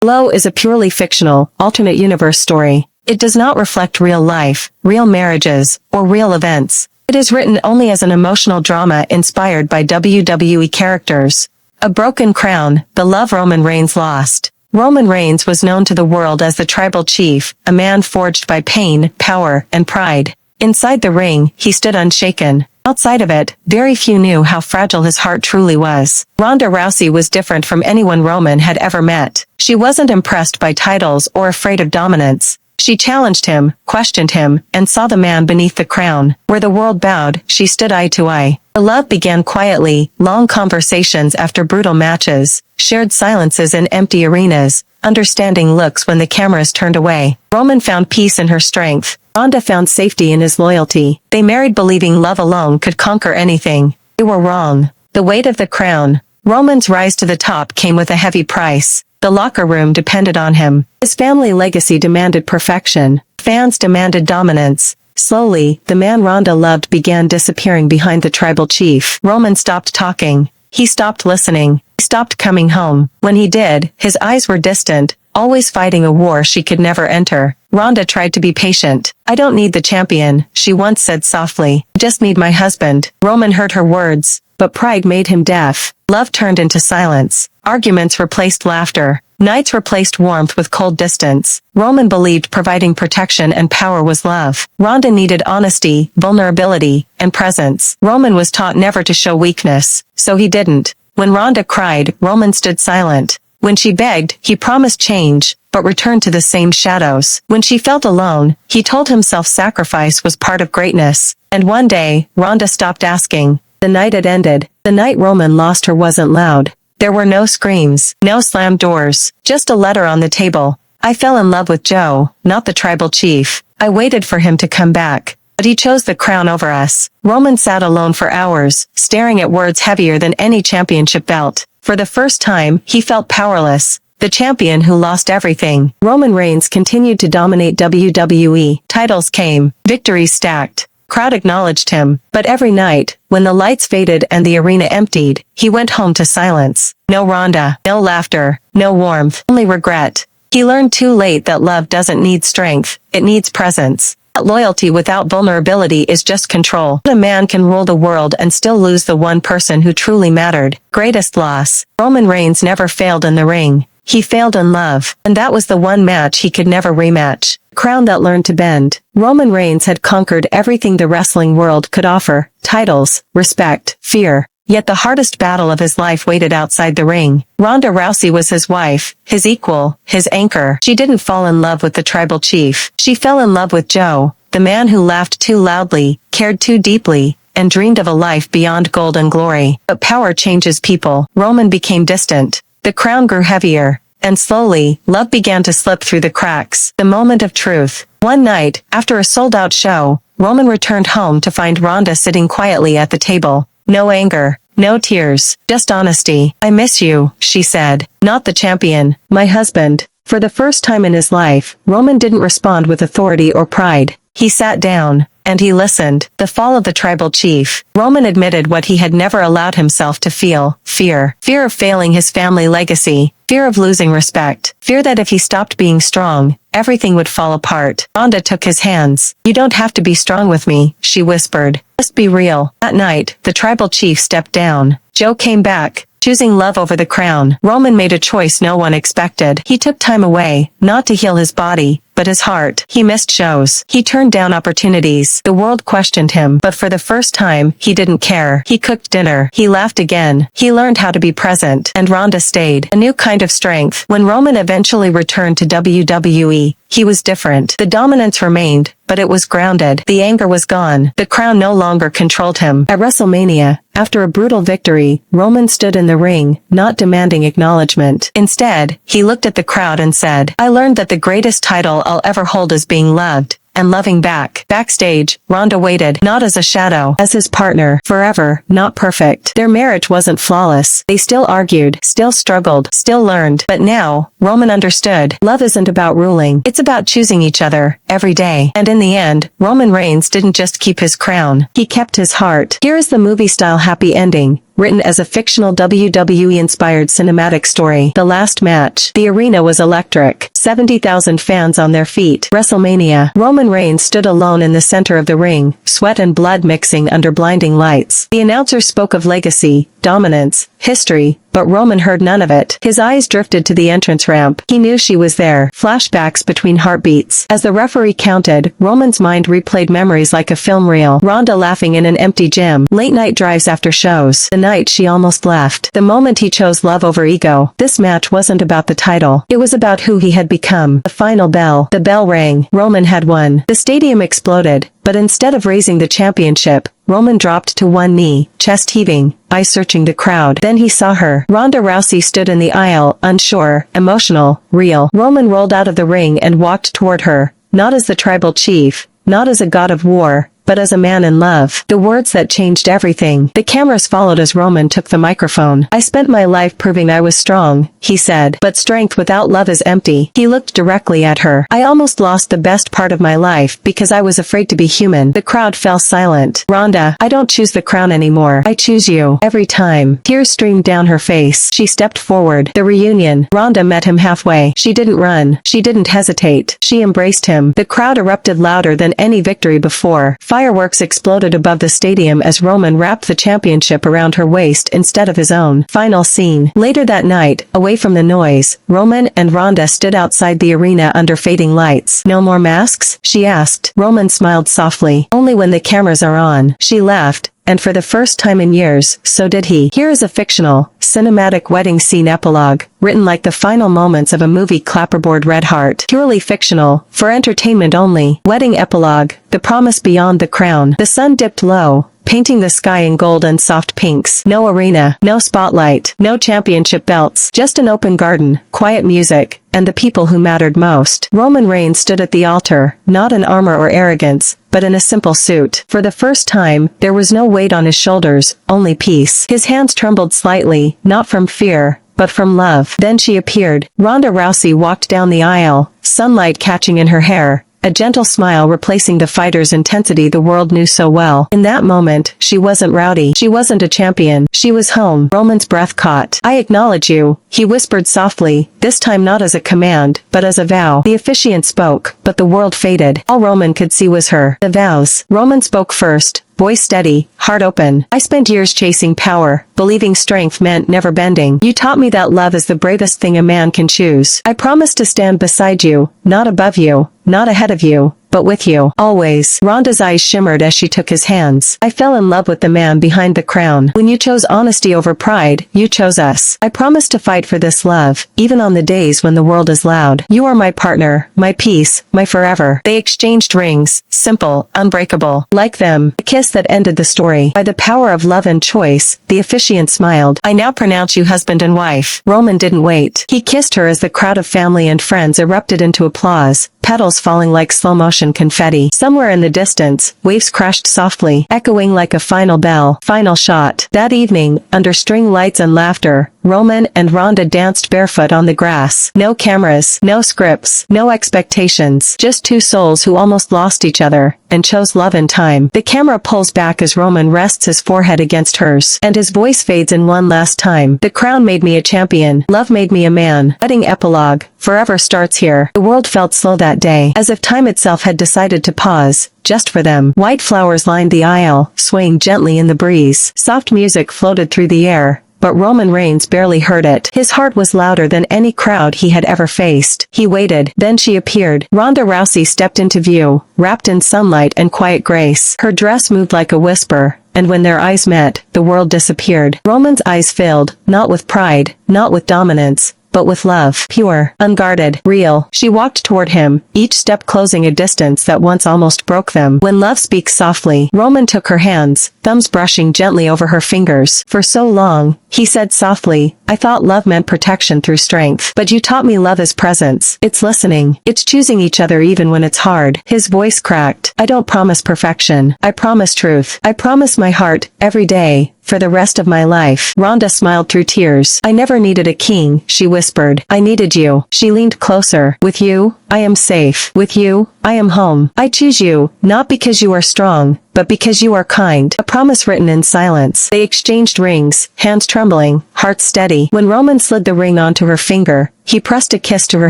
Below is a purely fictional, alternate universe story. It does not reflect real life, real marriages, or real events. It is written only as an emotional drama inspired by WWE characters. A broken crown, the love Roman Reigns lost. Roman Reigns was known to the world as the tribal chief, a man forged by pain, power, and pride. Inside the ring, he stood unshaken. Outside of it, very few knew how fragile his heart truly was. Ronda Rousey was different from anyone Roman had ever met. She wasn't impressed by titles or afraid of dominance. She challenged him, questioned him, and saw the man beneath the crown. Where the world bowed, she stood eye to eye. The love began quietly, long conversations after brutal matches, shared silences in empty arenas, understanding looks when the cameras turned away. Roman found peace in her strength. Ronda found safety in his loyalty. They married believing love alone could conquer anything. They were wrong. The weight of the crown. Roman's rise to the top came with a heavy price. The locker room depended on him. His family legacy demanded perfection. Fans demanded dominance. Slowly, the man Ronda loved began disappearing behind the tribal chief. Roman stopped talking. He stopped listening. He stopped coming home. When he did, his eyes were distant, always fighting a war she could never enter. Ronda tried to be patient. "I don't need the champion," she once said softly. "I just need my husband." Roman heard her words, but pride made him deaf. Love turned into silence. Arguments replaced laughter. Nights replaced warmth with cold distance. Roman believed providing protection and power was love. Ronda needed honesty, vulnerability, and presence. Roman was taught never to show weakness, so he didn't. When Ronda cried, Roman stood silent. When she begged, he promised change, but returned to the same shadows. When she felt alone, he told himself sacrifice was part of greatness. And one day, Ronda stopped asking. The night had ended. The night Roman lost her wasn't loud. There were no screams, no slammed doors, just a letter on the table. "I fell in love with Joe, not the tribal chief. I waited for him to come back, but he chose the crown over us." Roman sat alone for hours, staring at words heavier than any championship belt. For the first time, he felt powerless. The champion who lost everything. Roman Reigns continued to dominate WWE. Titles came, victories stacked. Crowd acknowledged him, but every night, when the lights faded and the arena emptied, he went home to silence. No Ronda, no laughter, no warmth, only regret. He learned too late that love doesn't need strength, it needs presence. That loyalty without vulnerability is just control. A man can rule the world and still lose the one person who truly mattered. Greatest loss. Roman Reigns never failed in the ring. He failed in love, and that was the one match he could never rematch. Crown that learned to bend. Roman Reigns had conquered everything the wrestling world could offer. Titles, respect, fear. Yet the hardest battle of his life waited outside the ring. Ronda Rousey was his wife, his equal, his anchor. She didn't fall in love with the tribal chief. She fell in love with Joe, the man who laughed too loudly, cared too deeply, and dreamed of a life beyond gold and glory. But power changes people. Roman became distant. The crown grew heavier. And slowly, love began to slip through the cracks. The moment of truth. One night, after a sold-out show, Roman returned home to find Ronda sitting quietly at the table. No anger, no tears, just honesty. "I miss you," she said. "Not the champion, my husband." For the first time in his life, Roman didn't respond with authority or pride. He sat down, and he listened. The fall of the tribal chief. Roman admitted what he had never allowed himself to feel. Fear. Fear of failing his family legacy. Fear of losing respect. Fear that if he stopped being strong, everything would fall apart. Ronda took his hands. "You don't have to be strong with me," she whispered. "Just be real." That night, the tribal chief stepped down. Joe came back, choosing love over the crown. Roman made a choice no one expected. He took time away, not to heal his body, but his heart. He missed shows. He turned down opportunities. The world questioned him, but for the first time, he didn't care. He cooked dinner. He laughed again. He learned how to be present. And Ronda stayed. A new kind of strength. When Roman eventually returned to WWE, he was different. The dominance remained, but it was grounded. The anger was gone. The crown no longer controlled him. At WrestleMania, after a brutal victory, Roman stood in the ring, not demanding acknowledgement. Instead, he looked at the crowd and said, "I learned that the greatest title I'll ever hold is being loved, and loving back." Backstage, Ronda waited, not as a shadow, as his partner, forever, not perfect. Their marriage wasn't flawless. They still argued, still struggled, still learned. But now, Roman understood, love isn't about ruling. It's about choosing each other, every day. And in the end, Roman Reigns didn't just keep his crown. He kept his heart. Here is the movie-style happy ending. written as a fictional WWE-inspired cinematic story. The last match. The arena was electric. 70,000 fans on their feet. WrestleMania. Roman Reigns stood alone in the center of the ring, sweat and blood mixing under blinding lights. The announcer spoke of legacy, dominance, history, but Roman heard none of it. His eyes drifted to the entrance ramp. He knew she was there. Flashbacks between heartbeats. As the referee counted, Roman's mind replayed memories like a film reel. Ronda laughing in an empty gym. Late night drives after shows. The night she almost left. The moment he chose love over ego. This match wasn't about the title. It was about who he had become. The final bell. The bell rang. Roman had won. The stadium exploded. But instead of raising the championship, Roman dropped to one knee, chest heaving, eyes searching the crowd. Then he saw her. Ronda Rousey stood in the aisle, unsure, emotional, real. Roman rolled out of the ring and walked toward her, not as the tribal chief, not as a god of war, but as a man in love. The words that changed everything. The cameras followed as Roman took the microphone. I spent my life proving I was strong, he said. But strength without love is empty. He looked directly at her. I almost lost the best part of my life because I was afraid to be human. The crowd fell silent. Ronda, I don't choose the crown anymore. I choose you. Every time. Tears streamed down her face. She stepped forward. The reunion. Ronda met him halfway. She didn't run. She didn't hesitate. She embraced him. The crowd erupted louder than any victory before. Fireworks exploded above the stadium as Roman wrapped the championship around her waist instead of his own. Final scene. Later that night, away from the noise, Roman and Ronda stood outside the arena under fading lights. No more masks? She asked. Roman smiled softly. Only when the cameras are on. She left. And for the first time in years, so did he. Here is a fictional, cinematic wedding scene epilogue, written like the final moments of a movie clapperboard red heart. Purely fictional, for entertainment only. Wedding epilogue, the promise beyond the crown. The sun dipped low, painting the sky in gold and soft pinks. No arena, no spotlight, no championship belts, just an open garden, quiet music, and the people who mattered most. Roman Reigns stood at the altar, not in armor or arrogance, but in a simple suit. For the first time, there was no weight on his shoulders, only peace. His hands trembled slightly, not from fear, but from love. Then she appeared. Ronda Rousey walked down the aisle, sunlight catching in her hair, a gentle smile replacing the fighter's intensity the world knew so well. In that moment, she wasn't rowdy. She wasn't a champion. She was home. Roman's breath caught. I acknowledge you, he whispered softly, this time not as a command, but as a vow. The officiant spoke, but the world faded. All Roman could see was her. The vows. Roman spoke first. Voice steady, heart open. I spent years chasing power, believing strength meant never bending. You taught me that love is the bravest thing a man can choose. I promise to stand beside you, not above you, not ahead of you, but with you, always. Ronda's eyes shimmered as she took his hands. I fell in love with the man behind the crown. When you chose honesty over pride, you chose us. I promise to fight for this love, even on the days when the world is loud. You are my partner, my peace, my forever. They exchanged rings, simple, unbreakable. Like them, a kiss that ended the story. By the power of love and choice, the officiant smiled. I now pronounce you husband and wife. Roman didn't wait. He kissed her as the crowd of family and friends erupted into applause, petals falling like slow-motion confetti. Somewhere in the distance, waves crashed softly, echoing like a final bell. Final shot. That evening, under string lights and laughter, Roman and Ronda danced barefoot on the grass. No cameras, no scripts, no expectations. Just two souls who almost lost each other, and chose love in time. The camera pulls back as Roman rests his forehead against hers, and his voice fades in one last time. The crown made me a champion. Love made me a man. Wedding epilogue. Forever starts here. The world felt slow that day, as if time itself had decided to pause, just for them. White flowers lined the aisle, swaying gently in the breeze. Soft music floated through the air, but Roman Reigns barely heard it. His heart was louder than any crowd he had ever faced. He waited. Then she appeared. Ronda Rousey stepped into view, wrapped in sunlight and quiet grace. Her dress moved like a whisper, and when their eyes met, the world disappeared. Roman's eyes filled, not with pride, not with dominance, but with love. Pure, unguarded, real. She walked toward him, each step closing a distance that once almost broke them. When love speaks softly, Roman took her hands, thumbs brushing gently over her fingers. For so long, he said softly, I thought love meant protection through strength. But you taught me love is presence. It's listening. It's choosing each other even when it's hard. His voice cracked. I don't promise perfection. I promise truth. I promise my heart, every day, for the rest of my life. Ronda smiled through tears. I never needed a king, she whispered. I needed you. She leaned closer. With you, I am safe. With you, I am home. I choose you, not because you are strong, but because you are kind. A promise written in silence. They exchanged rings, hands trembling, hearts steady. When Roman slid the ring onto her finger, he pressed a kiss to her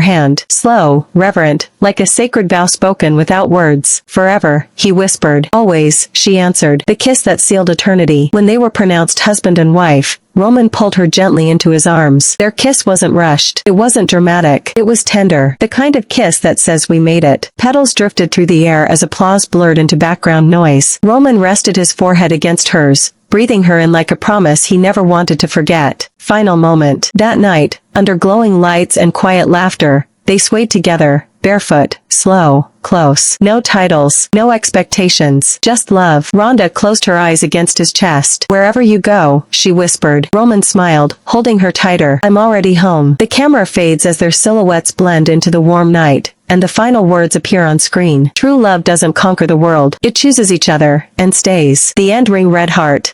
hand. Slow, reverent, like a sacred vow spoken without words. Forever, he whispered. Always, she answered. The kiss that sealed eternity. When they were pronounced husband and wife, Roman pulled her gently into his arms. Their kiss wasn't rushed. It wasn't dramatic. It was tender. The kind of kiss that says we made it. Petals drifted through the air as applause blurred into background noise. Roman rested his forehead against hers, breathing her in like a promise he never wanted to forget. Final moment. That night, under glowing lights and quiet laughter, they swayed together, barefoot, slow, close. No titles, no expectations, just love. Ronda closed her eyes against his chest. Wherever you go, she whispered. Roman smiled, holding her tighter. I'm already home. The camera fades as their silhouettes blend into the warm night, and the final words appear on screen. True love doesn't conquer the world. It chooses each other, and stays. The end ring red heart.